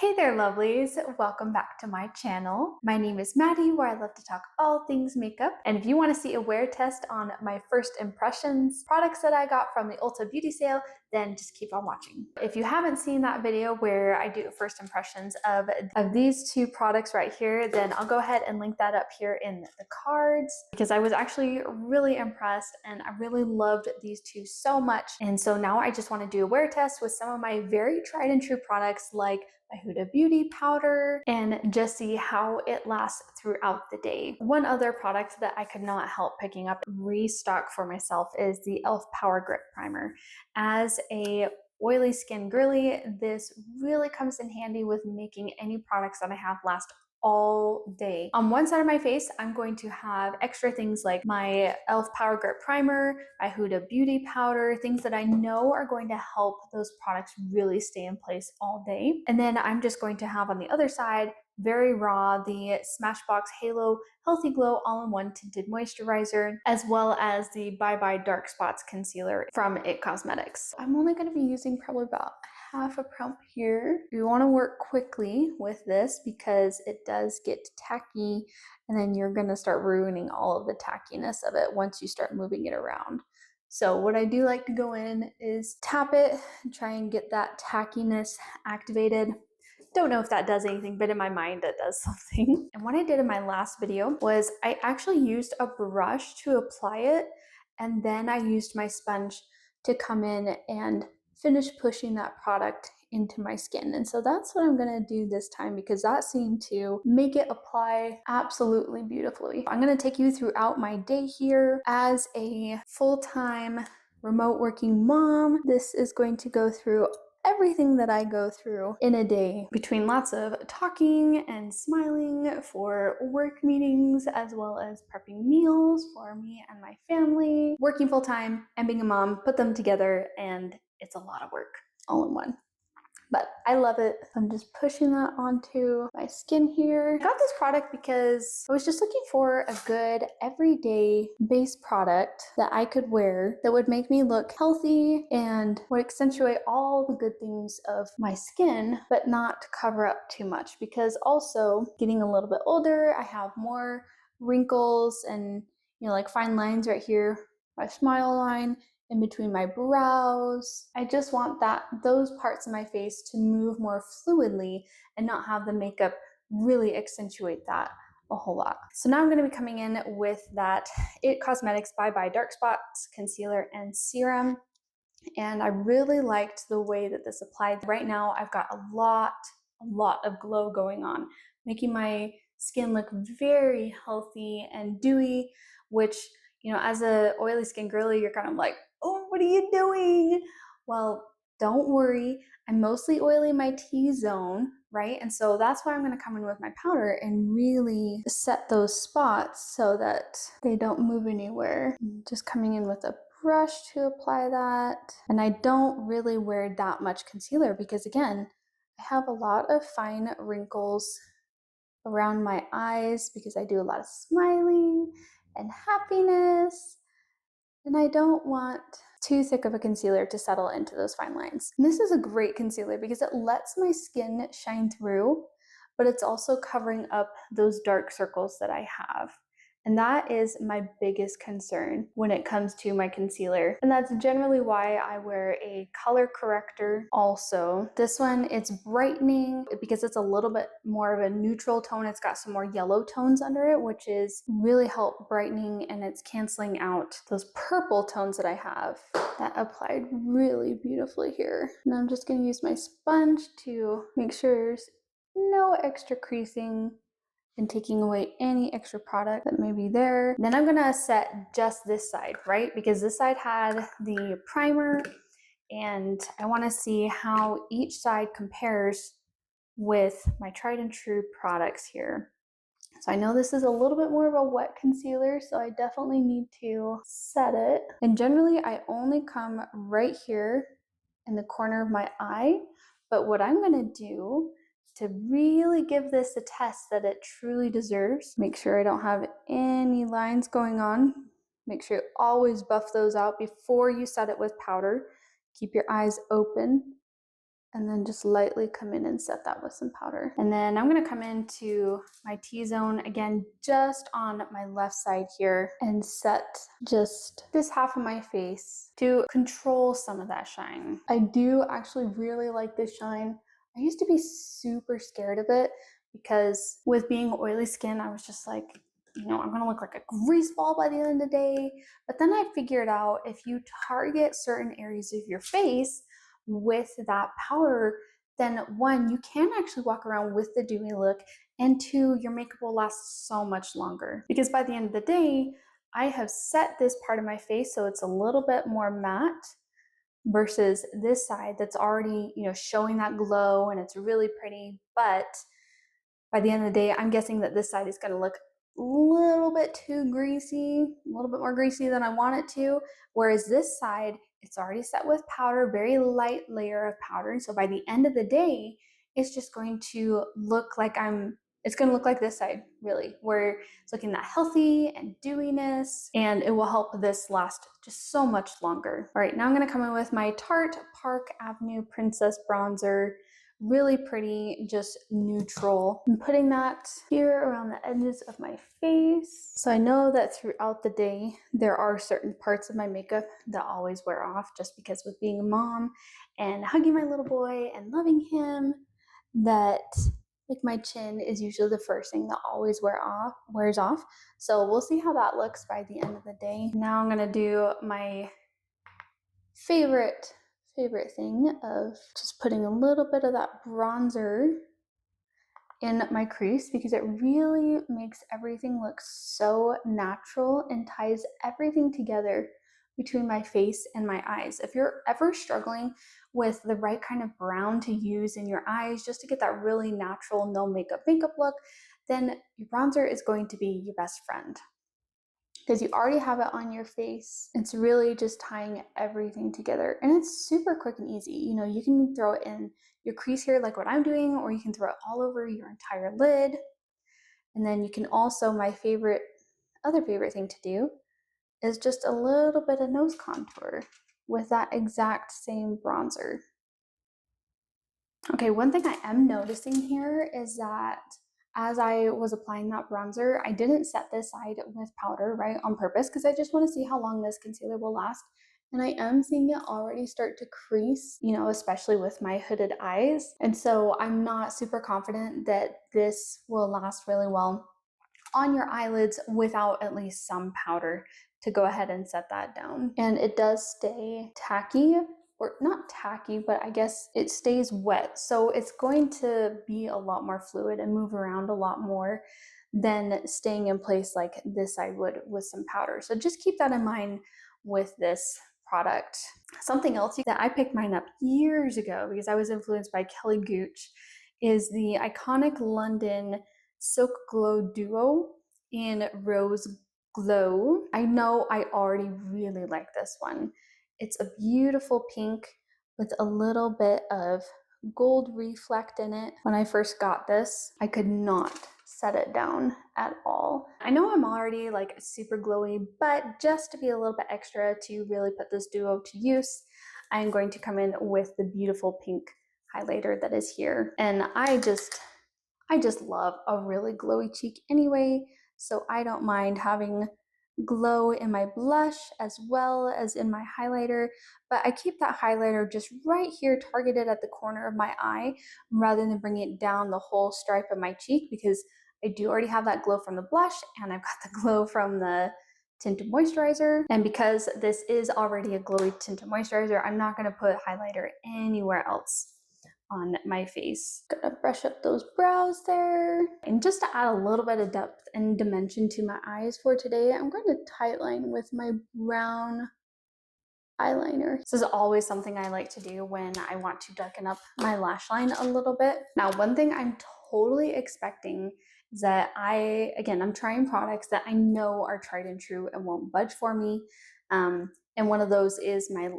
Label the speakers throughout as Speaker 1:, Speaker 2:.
Speaker 1: Hey there, lovelies. Welcome back to my channel. My name is Maddie, where I love to talk all things makeup. And if you want to see a wear test on my first impressions products that I got from the Ulta Beauty sale, then just keep on watching. If you haven't seen that video where I do first impressions of these two products right here, then I'll go ahead and link that up here in the cards because I was actually really impressed and I really loved these two so much. And so now I just want to do a wear test with some of my very tried and true products like my Huda Beauty powder and just see how it lasts throughout the day. One other product that I could not help picking up restock for myself is the e.l.f. Power Grip Primer. As a oily skin girly, this really comes in handy with making any products that I have last all day. On one side of my face, I'm going to have extra things like my e.l.f. Power Grip Primer, my Huda Beauty powder, things that I know are going to help those products really stay in place all day. And then I'm just going to have on the other side, very raw, the Smashbox Halo Healthy Glow All-in-One Tinted Moisturizer, as well as the Bye Bye Dark Spots Concealer from IT Cosmetics. I'm only going to be using probably about half a pump here. You want to work quickly with this because it does get tacky and then you're going to start ruining all of the tackiness of it once you start moving it around. So what I do like to go in is tap it and try and get that tackiness activated. Don't know if that does anything, but in my mind it does something. And what I did in my last video was I actually used a brush to apply it, and then I used my sponge to come in and finish pushing that product into my skin. And so that's what I'm gonna do this time because that seemed to make it apply absolutely beautifully. I'm gonna take you throughout my day here as a full-time remote working mom. This is going to go through everything that I go through in a day between lots of talking and smiling for work meetings, as well as prepping meals for me and my family, working full time and being a mom, put them together, and it's a lot of work all in one. But I love it. I'm just pushing that onto my skin here. I got this product because I was just looking for a good everyday base product that I could wear that would make me look healthy and would accentuate all the good things of my skin, but not cover up too much because also getting a little bit older, I have more wrinkles and, like fine lines right here, my smile line, in between my brows. I just want those parts of my face to move more fluidly and not have the makeup really accentuate that a whole lot. So now I'm going to be coming in with that IT Cosmetics Bye Bye Dark Spots Concealer and Serum. And I really liked the way that this applied. Right now I've got a lot of glow going on, making my skin look very healthy and dewy, which, as a oily skin girly, you're kind of like, oh, what are you doing? Well, don't worry. I'm mostly oily my T-zone, right? And so that's why I'm going to come in with my powder and really set those spots so that they don't move anywhere. Just coming in with a brush to apply that. And I don't really wear that much concealer because, again, I have a lot of fine wrinkles around my eyes because I do a lot of smiling and happiness. And I don't want too thick of a concealer to settle into those fine lines. And this is a great concealer because it lets my skin shine through, but it's also covering up those dark circles that I have. And that is my biggest concern when it comes to my concealer. And that's generally why I wear a color corrector also. This one, it's brightening because it's a little bit more of a neutral tone. It's got some more yellow tones under it, which is really help brightening, and it's canceling out those purple tones that I have. That applied really beautifully here. And I'm just gonna use my sponge to make sure there's no extra creasing and taking away any extra product that may be there. Then I'm gonna set just this side, right? Because this side had the primer and I wanna see how each side compares with my tried and true products here. So I know this is a little bit more of a wet concealer, so I definitely need to set it. And generally I only come right here in the corner of my eye, but what I'm gonna do to really give this a test that it truly deserves, make sure I don't have any lines going on. Make sure you always buff those out before you set it with powder. Keep your eyes open and then just lightly come in and set that with some powder. And then I'm gonna come into my T-zone again, just on my left side here, and set just this half of my face to control some of that shine. I do actually really like this shine. I used to be super scared of it because with being oily skin, I was just like, you know, I'm gonna look like a grease ball by the end of the day. But then I figured out if you target certain areas of your face with that powder, then one, you can actually walk around with the dewy look, and two, your makeup will last so much longer. Because by the end of the day, I have set this part of my face so it's a little bit more matte versus this side that's already, you know, showing that glow and it's really pretty. But by the end of the day, I'm guessing that this side is going to look a little bit too greasy, a little bit more greasy than I want it to. Whereas this side, it's already set with powder, very light layer of powder. And so by the end of the day, it's just going to look like it's going to look like this side, really, where it's looking that healthy and dewiness, and it will help this last just so much longer. All right, now I'm going to come in with my Tarte Park Avenue Princess Bronzer. Really pretty, just neutral. I'm putting that here around the edges of my face. So I know that throughout the day, there are certain parts of my makeup that always wear off, just because with being a mom and hugging my little boy and loving him, that like my chin is usually the first thing that always wears off. So we'll see how that looks by the end of the day. Now I'm gonna do my favorite thing of just putting a little bit of that bronzer in my crease, because it really makes everything look so natural and ties everything together between my face and my eyes. If you're ever struggling with the right kind of brown to use in your eyes just to get that really natural no makeup look, then your bronzer is going to be your best friend, because you already have it on your face. It's really just tying everything together, and it's super quick and easy. You know, you can throw it in your crease here like what I'm doing, or you can throw it all over your entire lid. And then you can also, my other favorite thing to do is just a little bit of nose contour with that exact same bronzer. Okay, one thing I am noticing here is that as I was applying that bronzer, I didn't set this side with powder, right, on purpose, because I just want to see how long this concealer will last. And I am seeing it already start to crease, you know, especially with my hooded eyes. And so I'm not super confident that this will last really well on your eyelids without at least some powder to go ahead and set that down. And it does stay tacky, or not tacky, but I guess it stays wet. So it's going to be a lot more fluid and move around a lot more than staying in place like this I would with some powder. So just keep that in mind with this product. Something else that I picked mine up years ago because I was influenced by Kelly Gooch is the iconic London Silk Glow Duo in Rose Glow. I know I already really like this one. It's a beautiful pink with a little bit of gold reflect in it. When I first got this, I could not set it down at all. I know I'm already like super glowy, but just to be a little bit extra to really put this duo to use, I'm going to come in with the beautiful pink highlighter that is here. And I just love a really glowy cheek anyway, so I don't mind having glow in my blush as well as in my highlighter, but I keep that highlighter just right here targeted at the corner of my eye rather than bringing it down the whole stripe of my cheek, because I do already have that glow from the blush and I've got the glow from the tinted moisturizer. And because this is already a glowy tinted moisturizer, I'm not going to put highlighter anywhere else on my face. Gonna brush up those brows there. And just to add a little bit of depth and dimension to my eyes for today, I'm going to tightline with my brown eyeliner. This is always something I like to do when I want to darken up my lash line a little bit. Now, one thing I'm totally expecting is that I'm trying products that I know are tried and true and won't budge for me. And one of those is my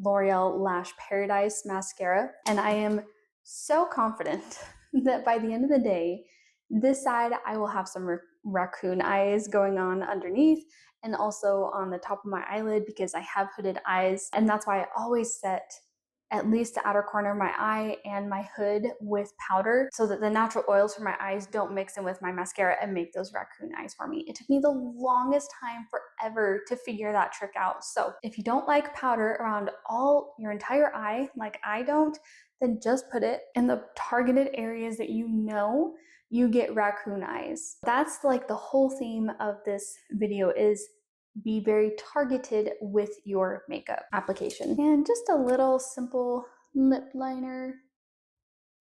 Speaker 1: L'Oreal Lash Paradise mascara. And I am so confident that by the end of the day, this side I will have some raccoon eyes going on underneath and also on the top of my eyelid, because I have hooded eyes. And that's why I always set at least the outer corner of my eye and my hood with powder so that the natural oils from my eyes don't mix in with my mascara and make those raccoon eyes for me. It took me the longest time forever to figure that trick out. So if you don't like powder around your entire eye, like I don't, then just put it in the targeted areas that you know you get raccoon eyes. That's like the whole theme of this video, is be very targeted with your makeup application. And just a little simple lip liner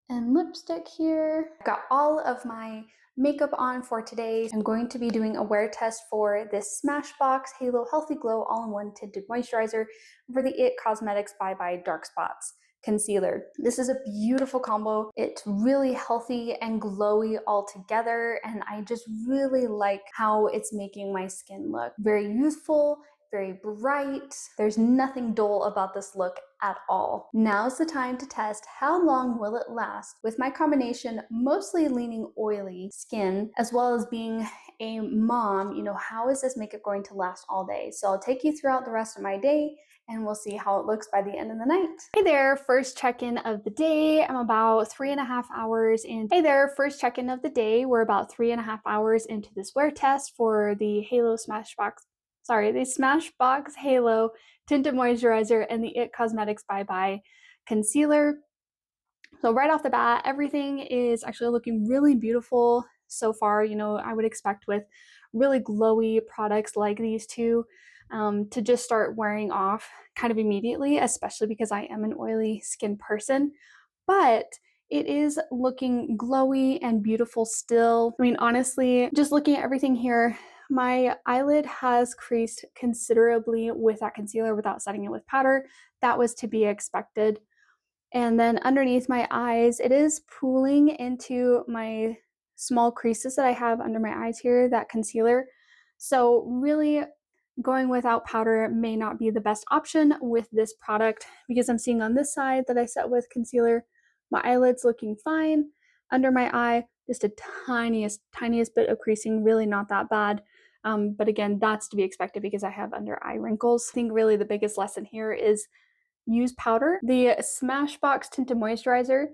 Speaker 1: and lipstick here. I've got all of my makeup on for today. I'm going to be doing a wear test for this Smashbox Halo Healthy Glow All-in-One Tinted Moisturizer for the IT Cosmetics Bye Bye Dark Spots concealer. This is a beautiful combo. It's really healthy and glowy all together, and I just really like how it's making my skin look very youthful, very bright. There's nothing dull about this look at all. Now's the time to test how long will it last with my combination mostly leaning oily skin, as well as being a mom. You know, how is this makeup going to last all day? So I'll take you throughout the rest of my day and we'll see how it looks by the end of the night. Hey there, first check-in of the day. I'm about 3.5 hours in. Hey there, first check-in of the day. We're about 3.5 hours into this wear test for the the Smashbox Halo Tinted Moisturizer and the IT Cosmetics Bye Bye Concealer. So right off the bat, everything is actually looking really beautiful so far. You know, I would expect with really glowy products like these two to just start wearing off kind of immediately, especially because I am an oily skin person. But it is looking glowy and beautiful still. I mean, honestly, just looking at everything here, my eyelid has creased considerably with that concealer without setting it with powder. That was to be expected. And then underneath my eyes, it is pooling into my small creases that I have under my eyes here, that concealer. So really going without powder may not be the best option with this product, because I'm seeing on this side that I set with concealer, my eyelid's looking fine. Under my eye, just a tiniest bit of creasing, really not that bad. But again, that's to be expected because I have under eye wrinkles. I think really the biggest lesson here is use powder. The Smashbox Tinted Moisturizer,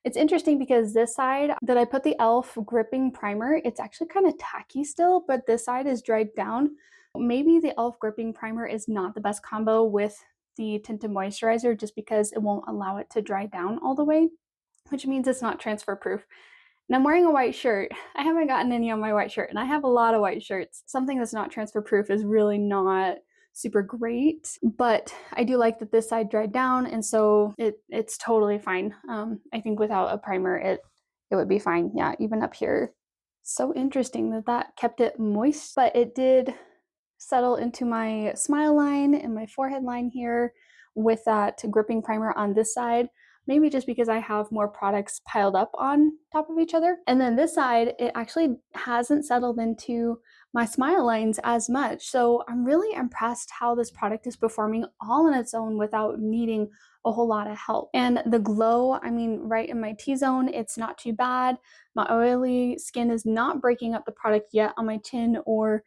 Speaker 1: it's interesting because this side that I put the e.l.f. gripping primer, it's actually kind of tacky still, but this side is dried down. Maybe the e.l.f. gripping primer is not the best combo with the tinted moisturizer just because it won't allow it to dry down all the way, which means it's not transfer proof. And I'm wearing a white shirt. I haven't gotten any on my white shirt, and I have a lot of white shirts. Something that's not transfer proof is really not super great, but I do like that this side dried down, and so it's totally fine. I think without a primer, it would be fine. Yeah, even up here. So interesting that that kept it moist, but it did settle into my smile line and my forehead line here with that gripping primer on this side. Maybe just because I have more products piled up on top of each other. And then this side, it actually hasn't settled into my smile lines as much. So I'm really impressed how this product is performing all on its own without needing a whole lot of help. And the glow, I mean, right in my T-zone, it's not too bad. My oily skin is not breaking up the product yet on my chin or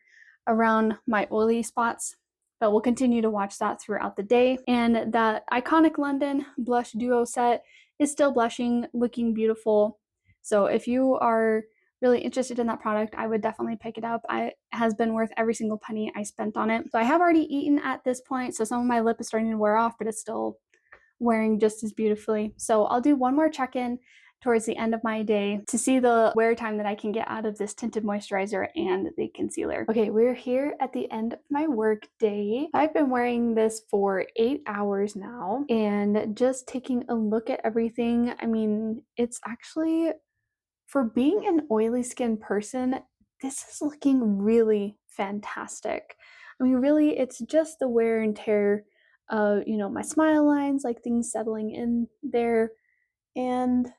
Speaker 1: around my oily spots, but we'll continue to watch that throughout the day. And that iconic London blush duo set is still blushing, looking beautiful. So if you are really interested in that product, I would definitely pick it up. It has been worth every single penny I spent on it. So I have already eaten at this point, so some of my lip is starting to wear off, but it's still wearing just as beautifully. So I'll do one more check-in towards the end of my day to see the wear time that I can get out of this tinted moisturizer and the concealer. Okay, we're here at the end of my work day. I've been wearing this for 8 hours now, and just taking a look at everything, I mean, it's actually, for being an oily skin person, this is looking really fantastic. I mean, really, it's just the wear and tear of, you know, my smile lines, like things settling in there, and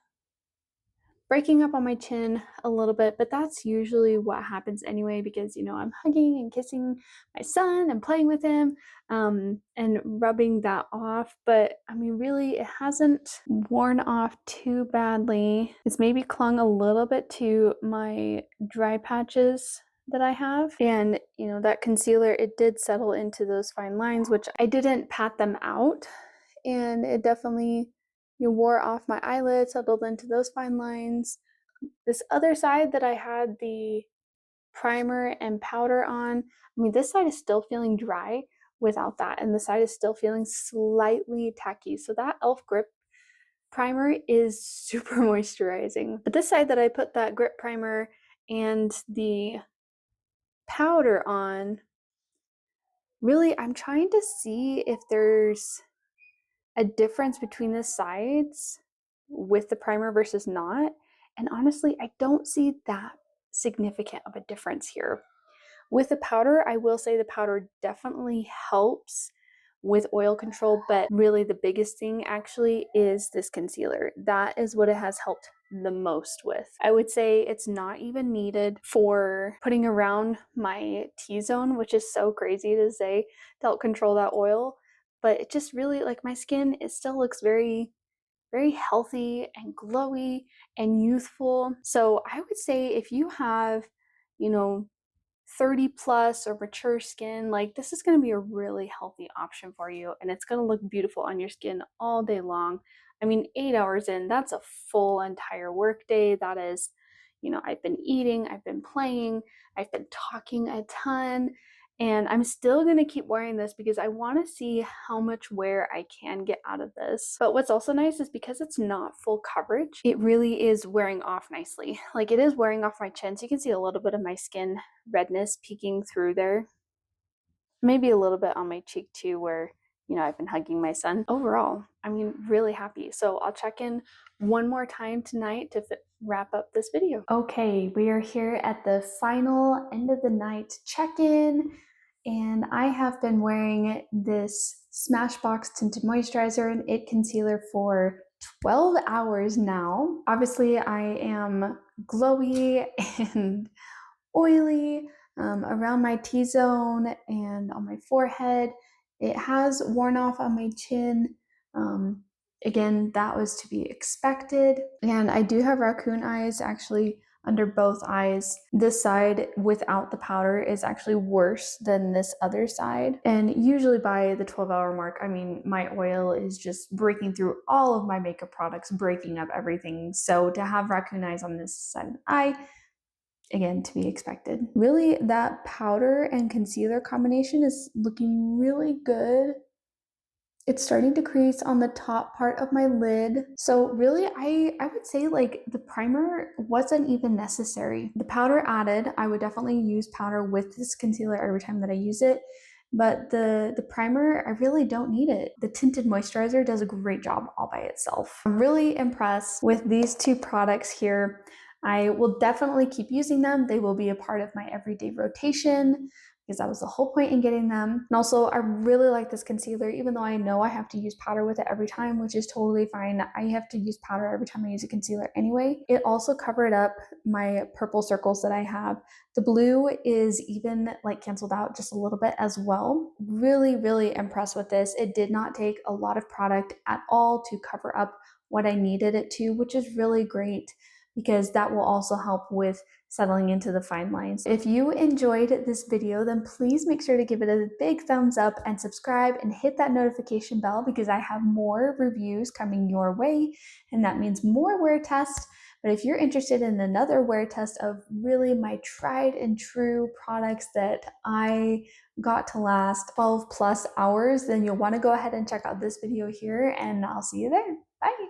Speaker 1: breaking up on my chin a little bit, but that's usually what happens anyway because, you know, I'm hugging and kissing my son and playing with him and rubbing that off. But I mean, really, it hasn't worn off too badly. It's maybe clung a little bit to my dry patches that I have. And, you know, that concealer, it did settle into those fine lines, which I didn't pat them out and it definitely wore off my eyelids, settled into those fine lines. This other side that I had the primer and powder on, I mean, this side is still feeling dry without that, and the side is still feeling slightly tacky. So that e.l.f. grip primer is super moisturizing. But this side that I put that grip primer and the powder on, really, I'm trying to see if there's a difference between the sides with the primer versus not. And honestly, I don't see that significant of a difference here. With the powder, I will say the powder definitely helps with oil control, but really the biggest thing actually is this concealer. That is what it has helped the most with. I would say it's not even needed for putting around my T-zone, which is so crazy to say, to help control that oil, but it just really, like, my skin, it still looks very healthy and glowy and youthful. So I would say if you have, 30 plus or mature skin, like, this is going to be a really healthy option for you, and it's going to look beautiful on your skin all day long. I mean, 8 hours in, that's a full entire work day. That is, I've been eating, I've been playing, I've been talking a ton, and I'm still going to keep wearing this because I want to see how much wear I can get out of this. But what's also nice is because it's not full coverage, it really is wearing off nicely. Like, it is wearing off my chin, so you can see a little bit of my skin redness peeking through there. Maybe a little bit on my cheek too, where, I've been hugging my son. Overall, I mean, really happy. So I'll check in one more time tonight to wrap up this video. Okay, we are here at the final end of the night check-in, and I have been wearing this Smashbox Tinted Moisturizer and It Concealer for 12 hours now. Obviously, I am glowy and oily around my T-zone and on my forehead. It has worn off on my chin. Again, that was to be expected. And I do have raccoon eyes actually under both eyes. This side without the powder is actually worse than this other side. And usually by the 12-hour mark, I mean, my oil is just breaking through all of my makeup products, breaking up everything. So to have raccoon eyes on this side of the eye, again, to be expected. Really, that powder and concealer combination is looking really good. It's starting to crease on the top part of my lid. So really, I would say, like, the primer wasn't even necessary. The powder added, I would definitely use powder with this concealer every time that I use it. But the primer, I really don't need it. The Tinted Moisturizer does a great job all by itself. I'm really impressed with these two products here. I will definitely keep using them. They will be a part of my everyday rotation because that was the whole point in getting them. And also, I really like this concealer, even though I know I have to use powder with it every time, which is totally fine. I have to use powder every time I use a concealer anyway. It also covered up my purple circles that I have. The blue is even, like, canceled out just a little bit as well. Really, really impressed with this. It did not take a lot of product at all to cover up what I needed it to, which is really great because that will also help with settling into the fine lines. If you enjoyed this video, then please make sure to give it a big thumbs up and subscribe and hit that notification bell because I have more reviews coming your way, and that means more wear tests. But if you're interested in another wear test of really my tried and true products that I got to last 12 plus hours, then you'll want to go ahead and check out this video here, and I'll see you there. Bye.